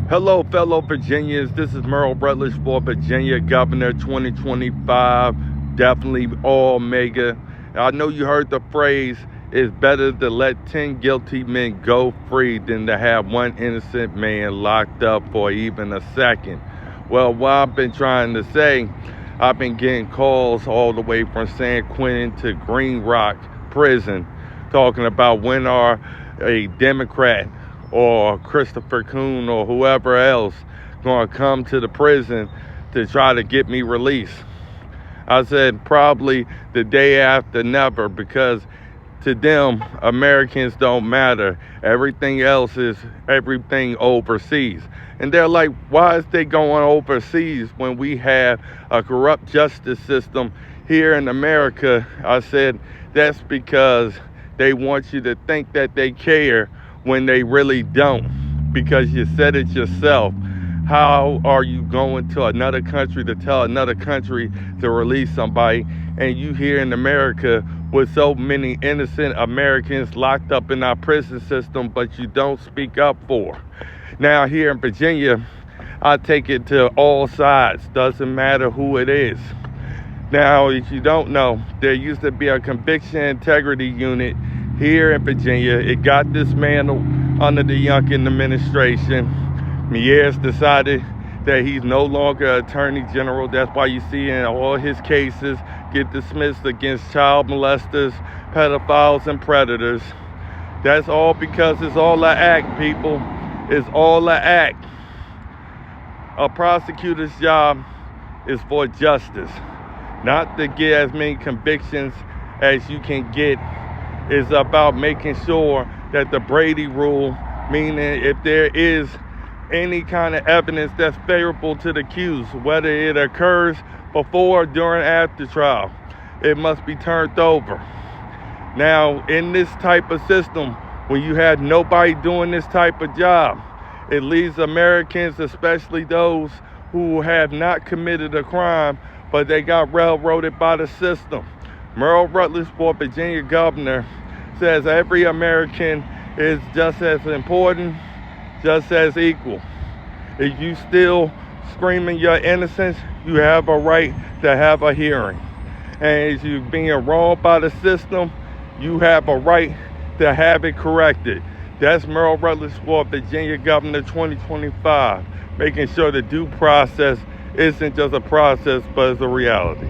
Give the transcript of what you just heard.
Hello, fellow Virginians. This is Rutledge for Virginia Governor 2025. Definitely all mega. I know you heard the phrase, it's better to let 10 guilty men go free than to have one innocent man locked up for even a second. Well, what I've been trying to say, I've been getting calls all the way from San Quentin to Green Rock Prison talking about when are a Democrat or Christopher Coon or whoever else going to come to the prison to try to get me released. I said probably the day after never, because to them, Americans don't matter. Everything else is everything overseas. And they're like, why is they going overseas when we have a corrupt justice system here in America? I said, that's because they want you to think that they care when they really don't, because you said it yourself. How are you going to another country to tell another country to release somebody, and you here in America with so many innocent Americans locked up in our prison system, but you don't speak up for? Now here in Virginia, I take it to all sides, doesn't matter who it is. Now, if you don't know, there used to be a conviction integrity unit here in Virginia. It got dismantled under the Youngkin administration. Miyares decided that he's no longer Attorney General. That's why you see in all his cases get dismissed against child molesters, pedophiles, and predators. That's all because it's all an act, people. It's all an act. A prosecutor's job is for justice, not to get as many convictions as you can get. Is about making sure that the Brady rule, meaning if there is any kind of evidence that's favorable to the accused, whether it occurs before, during, after trial, it must be turned over. Now, in this type of system, when you have nobody doing this type of job, it leaves Americans, especially those who have not committed a crime, but they got railroaded by the system. Merle Rutledge for Virginia Governor says every American is just as important, just as equal. If you still screaming your innocence, you have a right to have a hearing. And if you're being wronged by the system, you have a right to have it corrected. That's Merle Rutledge for Virginia Governor 2025, making sure the due process isn't just a process, but it's a reality.